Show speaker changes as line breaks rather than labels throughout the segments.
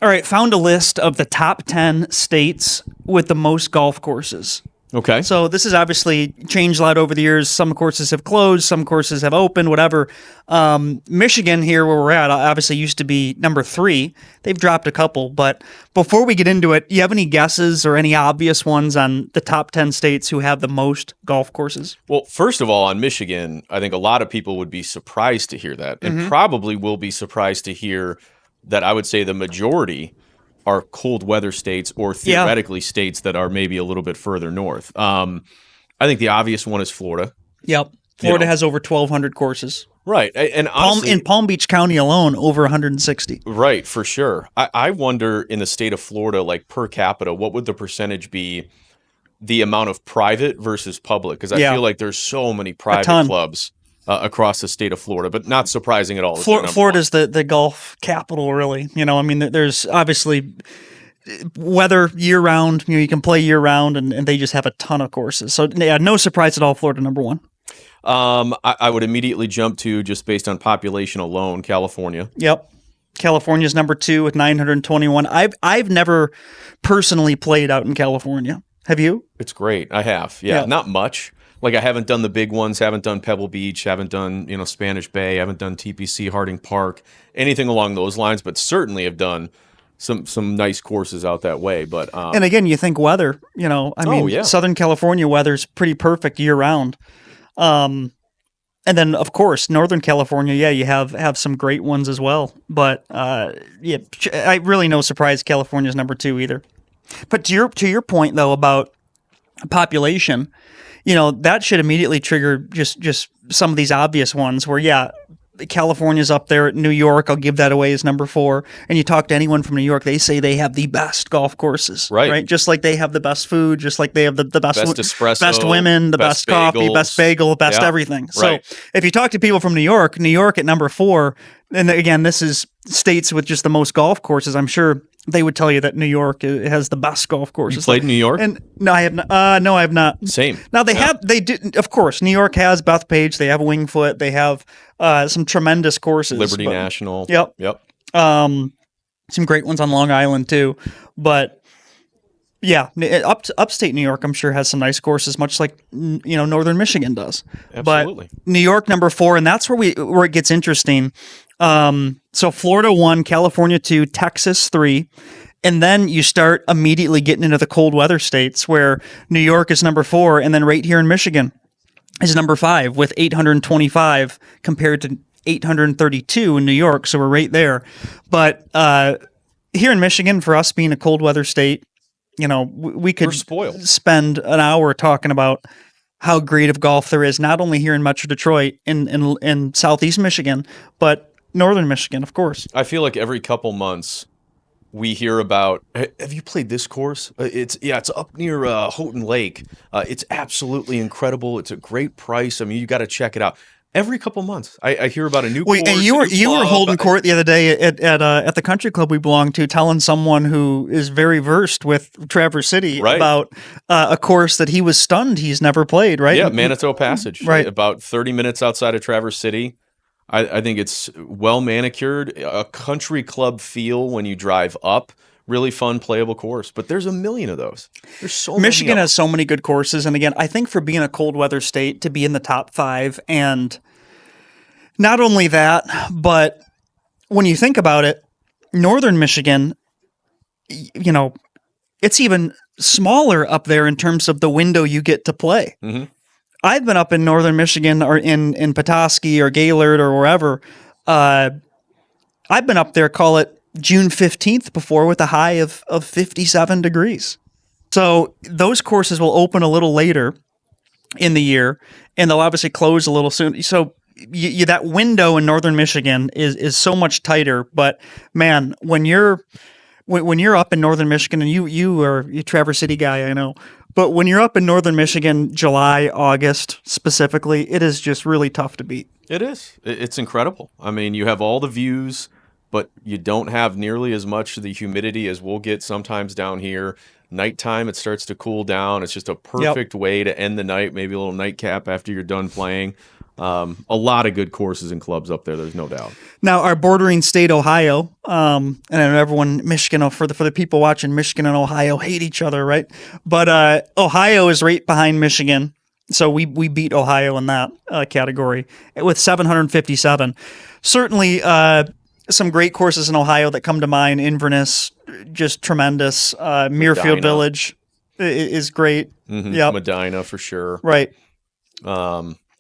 All right, found a list of the top 10 states with the most golf courses.
Okay.
So this has obviously changed a lot over the years. Some courses have closed, some courses have opened, whatever. Michigan here, where we're at, obviously used to be number 3. They've dropped a couple. But before we get into it, do you have any guesses or any obvious ones on the top 10 states who have the most golf courses?
Well, first of all, on Michigan, I think a lot of people would be surprised to hear that, and probably will be surprised to hear that I would say the majority are cold weather states or theoretically states that are maybe a little bit further north. I think the obvious one is Florida.
Yep. Florida has over 1,200 courses.
Right. And honestly,
In Palm Beach County alone, over 160.
Right, for sure. I wonder in the state of Florida, like per capita, what would the percentage be, the amount of private versus public? Because I feel like there's so many private clubs across the state of Florida, but not surprising at all.
Florida's the golf capital, really. I mean, there's obviously weather year round. You can play year round, and they just have a ton of courses. So, yeah, no surprise at all. Florida number 1.
I would immediately jump to, just based on population alone, California.
Yep. California's number 2 with 921. I've never personally played out in California. Have you?
It's great. I have. Yeah. Not much. Like, I haven't done the big ones, haven't done Pebble Beach, haven't done, Spanish Bay, haven't done TPC, Harding Park, anything along those lines, but certainly have done some nice courses out that way. But
and again, you think weather, Southern California weather's pretty perfect year round. And then, of course, Northern California, you have some great ones as well. But I really no surprise California's number 2 either. But to your point though about population, that should immediately trigger just some of these obvious ones where California's up there. New York, I'll give that away as number 4. And you talk to anyone from New York, they say they have the best golf courses, right? Just like they have the best food, just like they have the best
espresso,
best women, the best coffee, best bagel, best everything. So if you talk to people from New York at number 4, and again, this is states with just the most golf courses, I'm sure they would tell you that New York has the best golf courses.
You played in New York?
And no, I have not. No, I have not.
Same.
Now they did. Of course, New York has Bethpage. They have Wingfoot. They have some tremendous courses.
Liberty National.
Yep. Some great ones on Long Island too. But yeah, upstate New York, I'm sure has some nice courses, much like Northern Michigan does.
Absolutely.
But New York number 4, and that's where it gets interesting. So Florida 1, California 2, Texas 3, and then you start immediately getting into the cold weather states where New York is number 4, and then right here in Michigan is number 5 with 825 compared to 832 in New York. So we're right there. But here in Michigan, for us being a cold weather state, we could spend an hour talking about how great of golf there is, not only here in Metro Detroit, in Southeast Michigan, but Northern Michigan, of course.
I feel like every couple months we hear about, have you played this course? It's up near Houghton Lake. It's absolutely incredible. It's a great price. I mean, you got to check it out. Every couple months, I hear about a new course.
And you were holding court the other day at the country club we belong to, telling someone who is very versed with Traverse City about a course that he was stunned he's never played. Right?
Yeah, Manitou Passage.
Right,
about 30 minutes outside of Traverse City. I think it's well manicured, a country club feel when you drive up. Really fun, playable course. But there's a million of those. There's so many.
Michigan has so many good courses. And again, I think for being a cold weather state, to be in the top 5, and not only that, but when you think about it, Northern Michigan, it's even smaller up there in terms of the window you get to play.
Mm-hmm.
I've been up in Northern Michigan or in Petoskey or Gaylord or wherever. I've been up there, call it June 15th before, with a high of 57 degrees. So those courses will open a little later in the year, and they'll obviously close a little soon. So that window in Northern Michigan is so much tighter. But man, when you're up in Northern Michigan, and you are a Traverse City guy, I know, but when you're up in Northern Michigan, July, August specifically, it is just really tough to beat.
It is. It's incredible. I mean, you have all the views, but you don't have nearly as much of the humidity as we'll get sometimes down here. Nighttime, it starts to cool down. It's just a perfect way to end the night, maybe a little nightcap after you're done playing. A lot of good courses and clubs up there. There's no doubt.
Now, our bordering state, Ohio, and I know everyone, Michigan, for the people watching, Michigan and Ohio hate each other, right? But Ohio is right behind Michigan, so we beat Ohio in that category with 757. Certainly, some great courses in Ohio that come to mind. Inverness, just tremendous. Muirfield
Medina.
Village is great.
Mm-hmm.
Yep.
Medina for sure.
Right.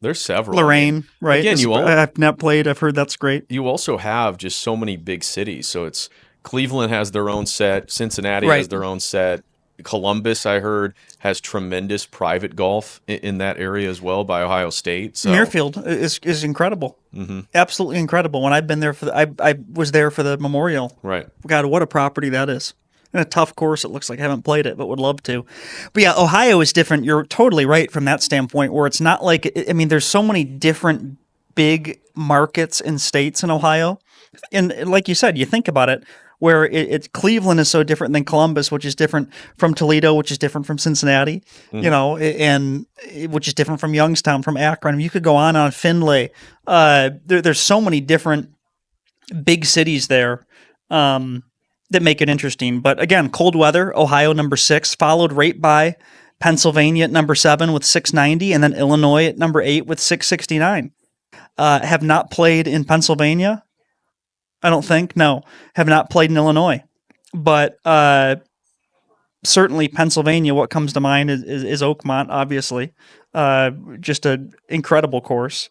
There's several.
Lorraine, right?
Again,
I've not played. I've heard that's great.
You also have just so many big cities. So it's Cleveland has their own set. Cincinnati
Right.
has their own set. Columbus, I heard, has tremendous private golf in that area as well by Ohio State. So.
Muirfield is incredible.
Mm-hmm.
Absolutely incredible. When I've been there I was there for the Memorial.
Right.
God, what a property that is. And a tough course. It looks like I haven't played it, but would love to. But yeah, Ohio is different. You're totally right from that standpoint, where it's not like, I mean, there's so many different big markets and states in Ohio. And like you said, you think about it, where Cleveland is so different than Columbus, which is different from Toledo, which is different from Cincinnati, and which is different from Youngstown, from Akron. You could go on Findlay. There's so many different big cities there that make it interesting. But again, cold weather, Ohio number 6, followed right by Pennsylvania at number 7 with 690, and then Illinois at number 8 with 669. Have not played in Pennsylvania. I don't think. No, have not played in Illinois. But certainly Pennsylvania, what comes to mind is Oakmont, obviously. Just an incredible course.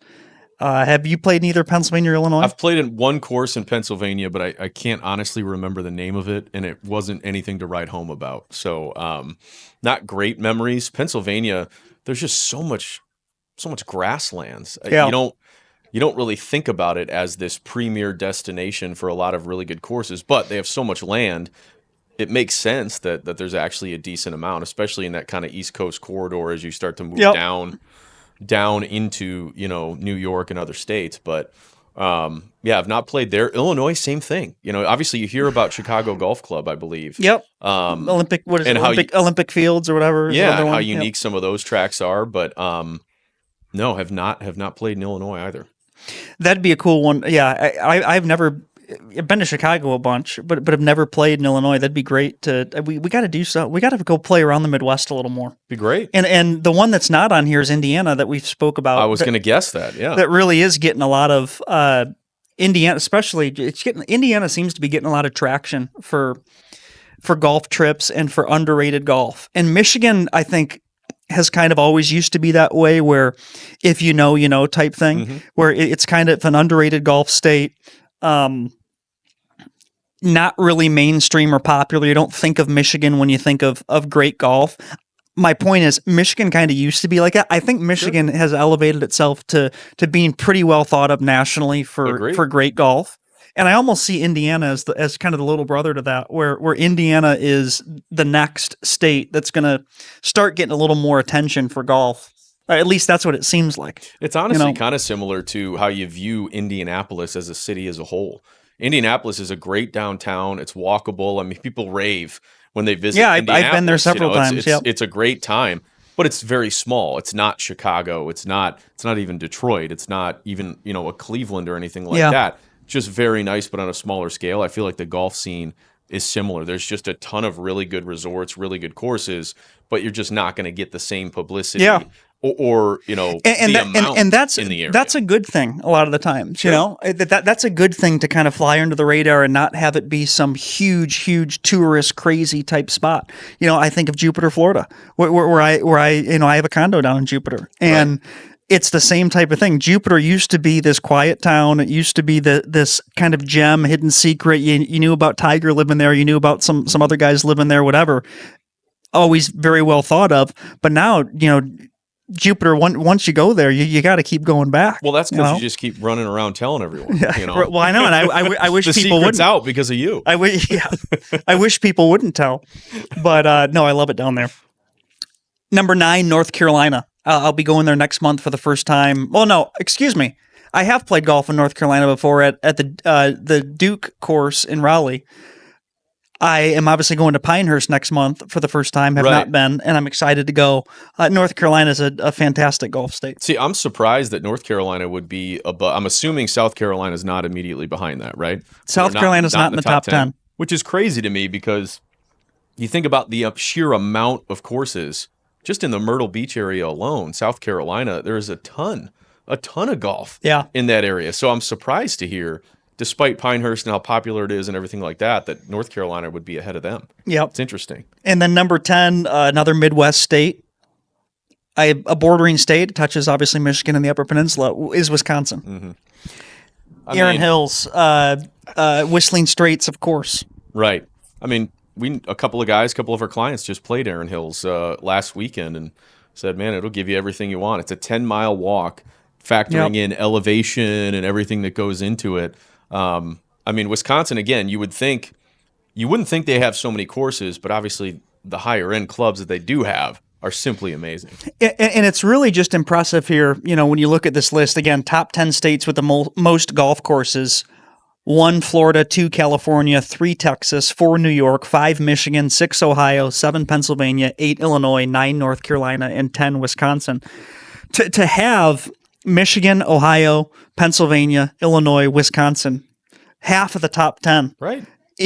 Have you played in either Pennsylvania or Illinois?
I've played in one course in Pennsylvania, but I can't honestly remember the name of it, and it wasn't anything to write home about. So not great memories. Pennsylvania, there's just so much grasslands.
Yeah.
You don't really think about it as this premier destination for a lot of really good courses, but they have so much land. It makes sense that there's actually a decent amount, especially in that kind of East Coast corridor as you start to move down into, New York and other states. But I've not played there. Illinois, same thing. Obviously you hear about Chicago Golf Club, I believe.
Yep. Olympic Olympic Fields or whatever.
Yeah, and how unique some of those tracks are. But no, have not played in Illinois either.
That'd be a cool one. Yeah, I've been to Chicago a bunch, but have never played in Illinois. That'd be great to. We got to do so. We got to go play around the Midwest a little more.
Be great.
And the one that's not on here is Indiana that we spoke about.
I was going to guess that. Yeah,
that really is getting a lot of Indiana, especially. Indiana seems to be getting a lot of traction for golf trips and for underrated golf. And Michigan, I think, has kind of always used to be that way, where if you know type thing, where it's kind of an underrated golf state. Not really mainstream or popular. You don't think of Michigan when you think of great golf. My point is, Michigan kind of used to be like that. I think Michigan has elevated itself to being pretty well thought of nationally for great golf. And I almost see Indiana as kind of the little brother to that, where Indiana is the next state that's going to start getting a little more attention for golf. At least that's what it seems like.
It's honestly kind of similar to how you view Indianapolis as a city as a whole. Indianapolis is a great downtown. It's walkable. I mean, people rave when they visit.
Yeah,
Indianapolis.
I've been there several times.
It's a great time, but it's very small. It's not Chicago. It's not even Detroit. It's not even a Cleveland or anything like that. Just very nice, but on a smaller scale. I feel like the golf scene is similar. There's just a ton of really good resorts, really good courses, but you're just not going to get the same publicity.
Yeah.
Or and
that's
in the area.
That's a good thing a lot of the times. Sure. That's a good thing to kind of fly under the radar and not have it be some huge tourist crazy type spot. I think of Jupiter, Florida, where I have a condo down in Jupiter, and it's the same type of thing. Jupiter used to be this quiet town. It used to be this kind of gem, hidden secret. You knew about Tiger living there. You knew about some other guys living there. Whatever. Always very well thought of. But now Jupiter, once you go there, you got to keep going back.
Well, that's because you just keep running around telling everyone.
Well, I know, and I wish
the
people wouldn't.
Secret's out because of you.
I wish people wouldn't tell, but no, I love it down there. Number 9, North Carolina. I'll be going there next month for the first time. Well, no, excuse me. I have played golf in North Carolina before at the Duke course in Raleigh. I am obviously going to Pinehurst next month for the first time, have not been, and I'm excited to go. North Carolina is a fantastic golf state.
See, I'm surprised that North Carolina would be above. I'm assuming South Carolina is not immediately behind that, right?
South Carolina is not in the top 10.
Which is crazy to me because you think about the sheer amount of courses just in the Myrtle Beach area alone, South Carolina, there's a ton of golf in that area. So I'm surprised to hear, despite Pinehurst and how popular it is and everything like that, that North Carolina would be ahead of them.
Yep.
It's interesting.
And then number 10, another Midwest state, a bordering state, touches obviously Michigan and the Upper Peninsula, is Wisconsin. Mm-hmm. Erin Hills, Whistling Straits, of course.
Right. I mean, a couple of our clients just played Erin Hills last weekend and said, man, it'll give you everything you want. It's a 10-mile walk, factoring in elevation and everything that goes into it. I mean, Wisconsin, again, you wouldn't think they have so many courses, but obviously the higher end clubs that they do have are simply amazing.
And it's really just impressive here, when you look at this list, again, top 10 states with the most golf courses: 1 Florida, 2 California, 3 Texas, 4 New York, 5 Michigan, 6 Ohio, 7 Pennsylvania, 8 Illinois, 9 North Carolina, and 10 Wisconsin. To have Michigan, Ohio, Pennsylvania, Illinois, Wisconsin, half of the top 10.
Right.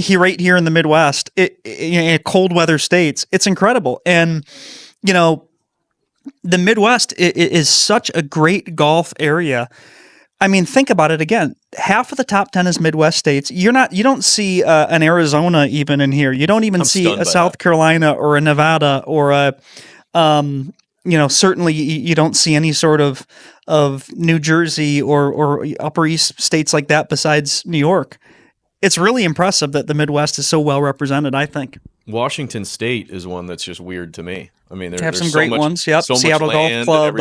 Right here in the Midwest, in cold weather states, it's incredible. And, the Midwest is such a great golf area. I mean, think about it again. Half of the top 10 is Midwest states. You don't see an Arizona even in here. You don't even see a South Carolina or a Nevada or a, certainly you don't see any sort of New Jersey or Upper East states like that besides New York. It's really impressive that the Midwest is so well represented, I think.
Washington State is one that's just weird to me. I mean,
they have some great ones. Yep,
so
Seattle Golf Club,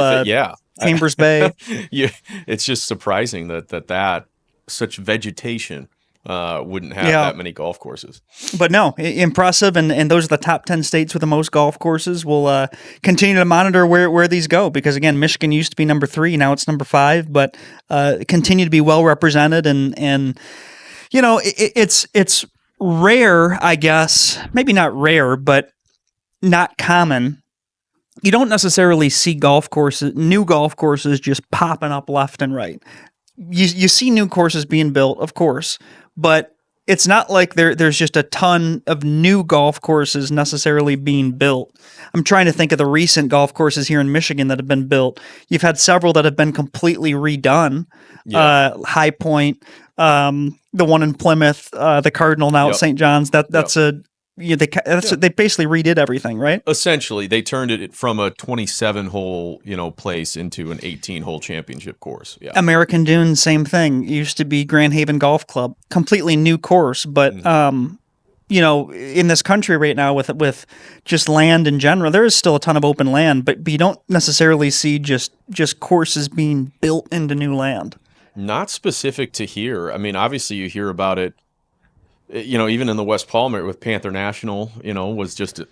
Chambers Bay.
It's just surprising that such vegetation wouldn't have that many golf courses.
But no, impressive, and those are the top 10 states with the most golf courses. We'll continue to monitor where these go, because again, Michigan used to be number 3, now it's number 5, but continue to be well represented, and it's rare, I guess, maybe not rare, but not common. You don't necessarily see new golf courses just popping up left and right. You see new courses being built, of course, but it's not like there's just a ton of new golf courses necessarily being built. I'm trying to think of the recent golf courses here in Michigan that have been built. You've had several that have been completely redone. High Point, the one in Plymouth, the Cardinal now at St. John's. They basically redid everything, right?
Essentially, they turned it from a 27-hole, place into an 18-hole championship course. Yeah.
American Dunes, same thing. It used to be Grand Haven Golf Club, completely new course, but in this country right now with just land in general, there is still a ton of open land, but you don't necessarily see just courses being built into new land.
Not specific to here. I mean, obviously you hear about it. Even in the West Palm with Panther National, was just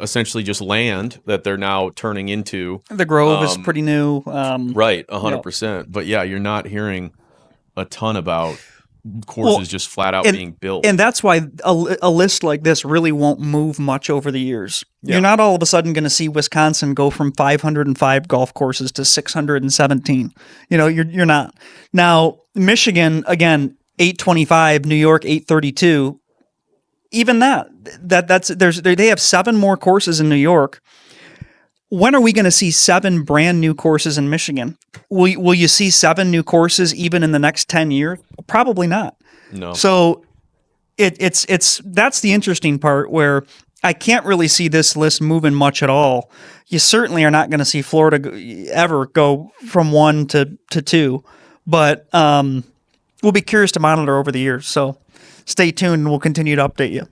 essentially just land that they're now turning into.
The Grove is pretty new.
Right, 100%. But yeah, you're not hearing a ton about courses just flat out being built.
And that's why a list like this really won't move much over the years. Yeah. You're not all of a sudden going to see Wisconsin go from 505 golf courses to 617. You're not. Now, Michigan, again, 825, New York 832. Even they have 7 more courses in New York. When are we going to see 7 brand new courses in Michigan? Will you see 7 new courses even in the next 10 years? Probably not.
No.
So it's that's the interesting part, where I can't really see this list moving much at all. You certainly are not going to see Florida ever go from 1 to 2, but we'll be curious to monitor over the years. So stay tuned and we'll continue to update you.